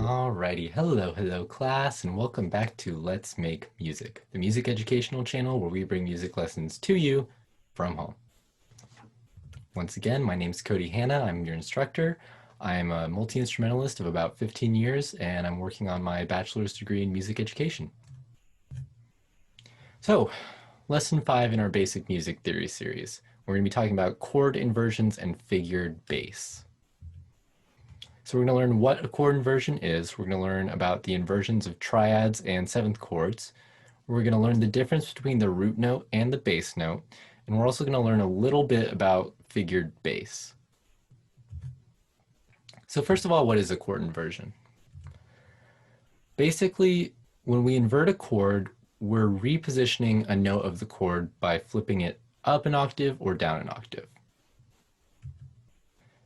Alrighty, hello class, and welcome back to Let's Make Music, the music educational channel where we bring music lessons to you from home. Once again, my name is Cody Hanna, I'm your instructor. I'm a multi-instrumentalist of about 15 years, and I'm working on my bachelor's degree in music education. So, lesson 5 in our basic music theory series. We're going to be talking about chord inversions and figured bass. So we're going to learn what a chord inversion is. We're going to learn about the inversions of triads and seventh chords. We're going to learn the difference between the root note and the bass note. And we're also going to learn a little bit about figured bass. So first of all, what is a chord inversion? Basically, when we invert a chord, we're repositioning a note of the chord by flipping it up an octave or down an octave.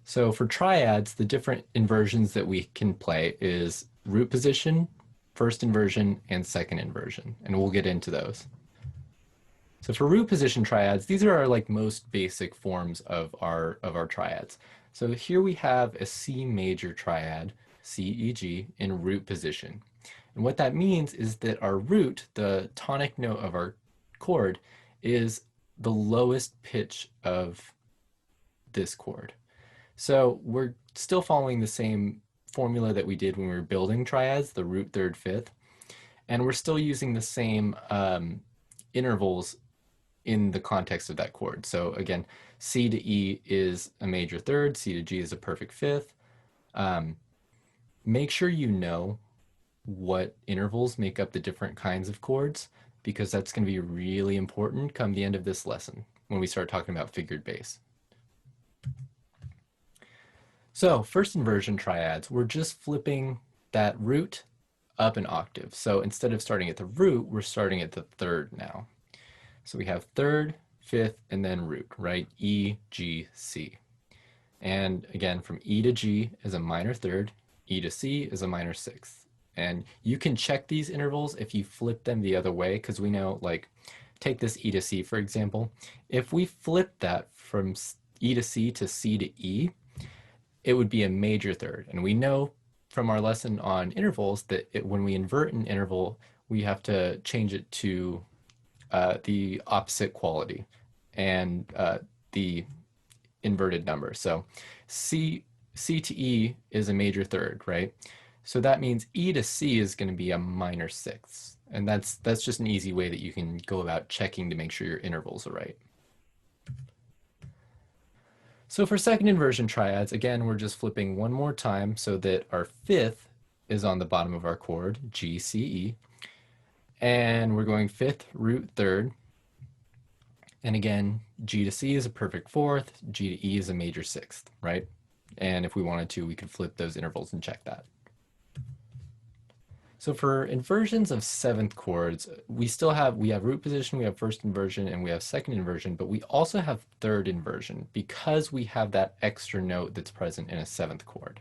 So for triads, the different inversions that we can play is root position, first inversion, and second inversion, and we'll get into those. So for root position triads, these are our most basic forms of our triads. So here we have a C major triad, C, E, G, in root position. And what that means is that our root, the tonic note of our chord, is the lowest pitch of this chord. So we're still following the same formula that we did when we were building triads, the root, third, fifth, and we're still using the same intervals in the context of that chord. So again, C to E is a major third, C to G is a perfect fifth. Make sure you know what intervals make up the different kinds of chords, because that's going to be really important come the end of this lesson when we start talking about figured bass. So first inversion triads, we're just flipping that root up an octave. So instead of starting at the root, we're starting at the third now. So we have third, fifth, and then root, right? E, G, C. And again, from E to G is a minor third, E to C is a minor sixth. And you can check these intervals if you flip them the other way, because we know, take this E to C, for example. If we flip that from E to C to E, it would be a major third. And we know from our lesson on intervals that when we invert an interval, we have to change it to the opposite quality and the inverted number. So C to E is a major third, right? So that means E to C is going to be a minor sixth. And that's just an easy way that you can go about checking to make sure your intervals are right. So for second inversion triads, again, we're just flipping one more time so that our fifth is on the bottom of our chord, G, C, E. And we're going fifth, root, third. And again, G to C is a perfect fourth, G to E is a major sixth, right? And if we wanted to, we could flip those intervals and check that. So for inversions of seventh chords, we have root position, we have first inversion, and we have second inversion, but we also have third inversion because we have that extra note that's present in a seventh chord.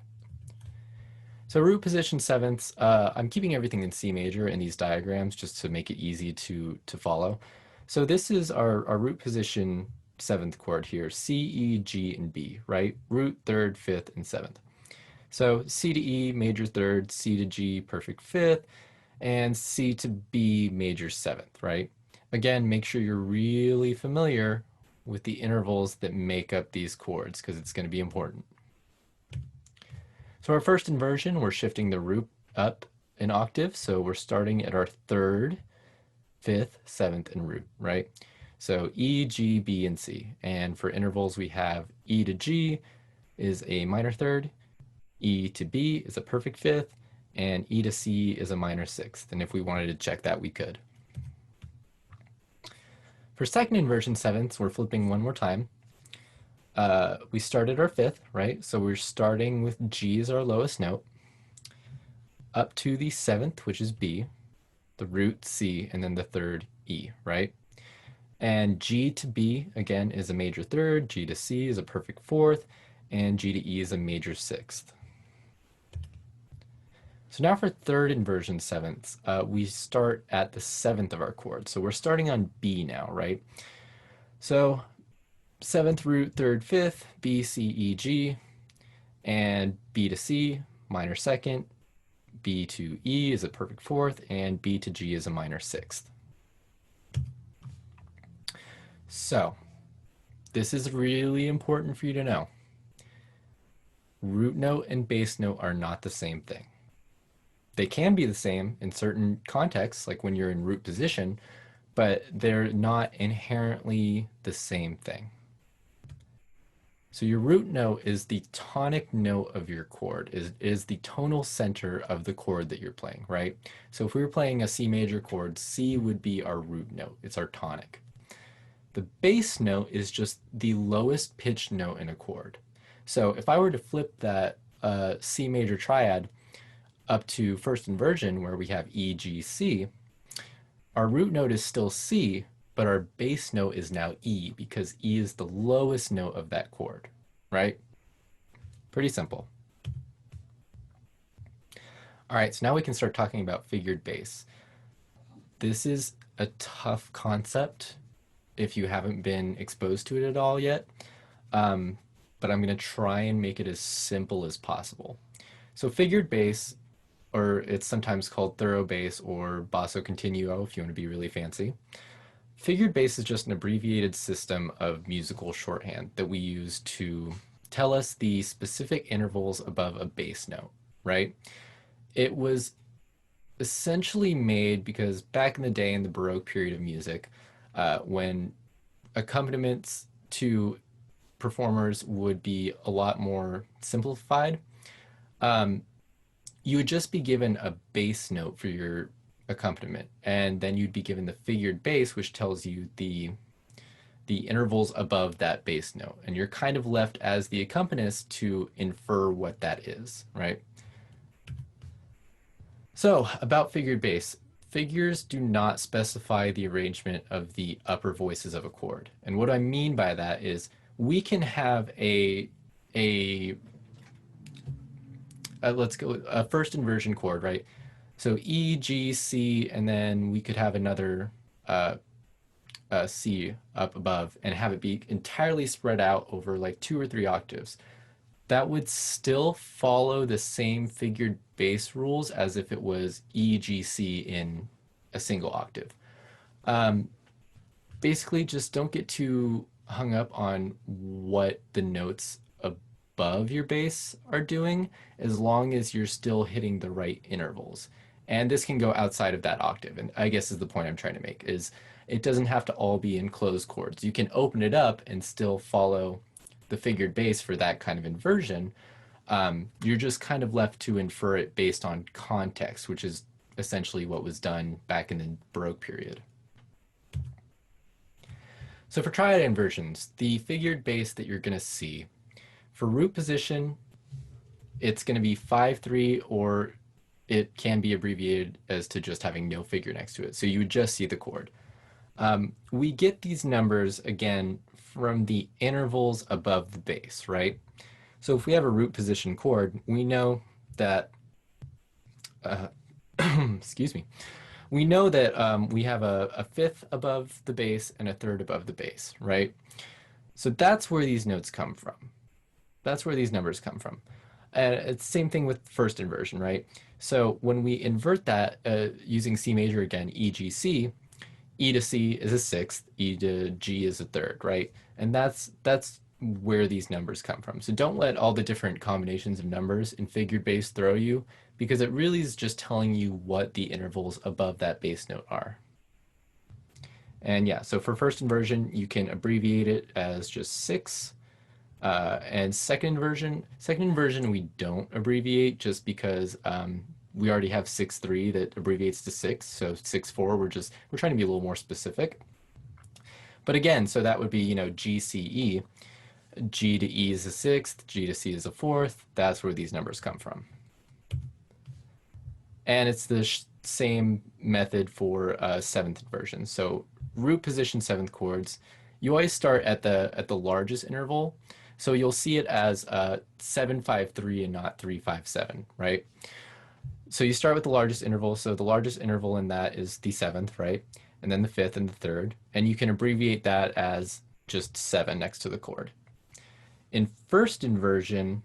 So root position sevenths, I'm keeping everything in C major in these diagrams just to make it easy to follow. So this is our root position seventh chord here, C, E, G, and B, right? Root, third, fifth, and seventh. So C to E, major third, C to G, perfect fifth, and C to B, major seventh, right? Again, make sure you're really familiar with the intervals that make up these chords because it's going to be important. So our first inversion, we're shifting the root up an octave. So we're starting at our third, fifth, seventh, and root, right? So E, G, B, and C. And for intervals, we have E to G is a minor third, E to B is a perfect fifth, and E to C is a minor sixth. And if we wanted to check that, we could. For second inversion sevenths, we're flipping one more time. We started our fifth, right? So we're starting with G as our lowest note, up to the seventh, which is B, the root C, and then the third E, right? And G to B, again, is a major third, G to C is a perfect fourth, and G to E is a major sixth. So now for third inversion sevenths, we start at the seventh of our chord. So we're starting on B now, right? So seventh, root, third, fifth, B, C, E, G, and B to C, minor second, B to E is a perfect fourth, and B to G is a minor sixth. So this is really important for you to know. Root note and bass note are not the same thing. They can be the same in certain contexts, like when you're in root position, but they're not inherently the same thing. So your root note is the tonic note of your chord, is the tonal center of the chord that you're playing, right? So if we were playing a C major chord, C would be our root note. It's our tonic. The bass note is just the lowest pitched note in a chord. So if I were to flip that C major triad up to first inversion where we have E, G, C, our root note is still C, but our bass note is now E because E is the lowest note of that chord, right? Pretty simple. All right, so now we can start talking about figured bass. This is a tough concept if you haven't been exposed to it at all yet, but I'm going to try and make it as simple as possible. So figured bass, or it's sometimes called thorough bass or basso continuo if you want to be really fancy. Figured bass is just an abbreviated system of musical shorthand that we use to tell us the specific intervals above a bass note, right? It was essentially made because back in the day in the Baroque period of music, when accompaniments to performers would be a lot more simplified, you would just be given a bass note for your accompaniment, and then you'd be given the figured bass, which tells you the intervals above that bass note, and you're kind of left as the accompanist to infer what that is, right? So about figured bass, figures do not specify the arrangement of the upper voices of a chord, and what I mean by that is we can have let's go a first inversion chord, right? So E, G, C, and then we could have another C up above and have it be entirely spread out over like 2 or 3 octaves. That would still follow the same figured bass rules as if it was E, G, C in a single octave. Basically, just don't get too hung up on what the notes above your bass are doing, as long as you're still hitting the right intervals. And this can go outside of that octave. And I guess is the point I'm trying to make is it doesn't have to all be in closed chords. You can open it up and still follow the figured bass for that kind of inversion. You're just kind of left to infer it based on context, which is essentially what was done back in the Baroque period. So for triad inversions, the figured bass that you're going to see for root position, it's going to be 5/3, or it can be abbreviated as to just having no figure next to it. So you would just see the chord. We get these numbers again from the intervals above the bass, right? So if we have a root position chord, we know that, excuse me, we know that we have a fifth above the bass and a third above the bass, right? So that's where these notes come from. That's where these numbers come from. And it's the same thing with first inversion, right? So when we invert that using C major again, E, G, C, E to C is a sixth, E to G is a third, right? And that's where these numbers come from. So don't let all the different combinations of numbers in figured bass throw you, because it really is just telling you what the intervals above that bass note are. And yeah, so for first inversion, you can abbreviate it as just 6. And second inversion we don't abbreviate just because we already have 6/3 that abbreviates to 6. So 6/4, we're trying to be a little more specific. But again, so that would be, G, C, E. G to E is a sixth, G to C is a fourth. That's where these numbers come from. And it's the same method for seventh inversion. So root position seventh chords, you always start at the largest interval. So you'll see it as 7/5/3 and not 3/5/7, right? So you start with the largest interval. So the largest interval in that is the seventh, right? And then the fifth and the third. And you can abbreviate that as just 7 next to the chord. In first inversion,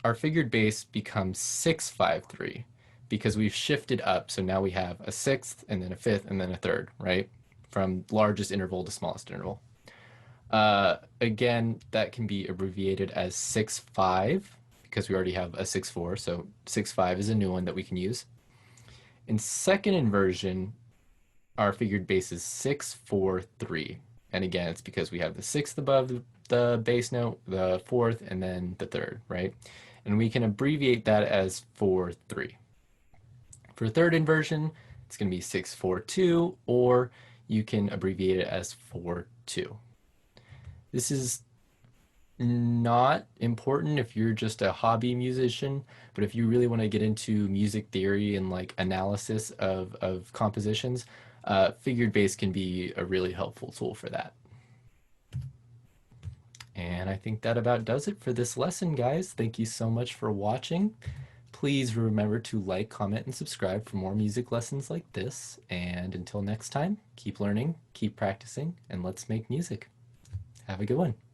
our figured bass becomes 6/5/3 because we've shifted up. So now we have a sixth and then a fifth and then a third, right? From largest interval to smallest interval. Again, that can be abbreviated as 6/5 because we already have a 6/4. So 6/5 is a new one that we can use. In second inversion, our figured bass is 6/4/3. And again, it's because we have the sixth above the bass note, the fourth, and then the third, right? And we can abbreviate that as 4/3. For third inversion, it's going to be 6/4/2, or you can abbreviate it as 4/2. This is not important if you're just a hobby musician, but if you really want to get into music theory and like analysis of compositions, figured bass can be a really helpful tool for that. And I think that about does it for this lesson, guys. Thank you so much for watching. Please remember to like, comment, and subscribe for more music lessons like this. And until next time, keep learning, keep practicing, and let's make music. Have a good one.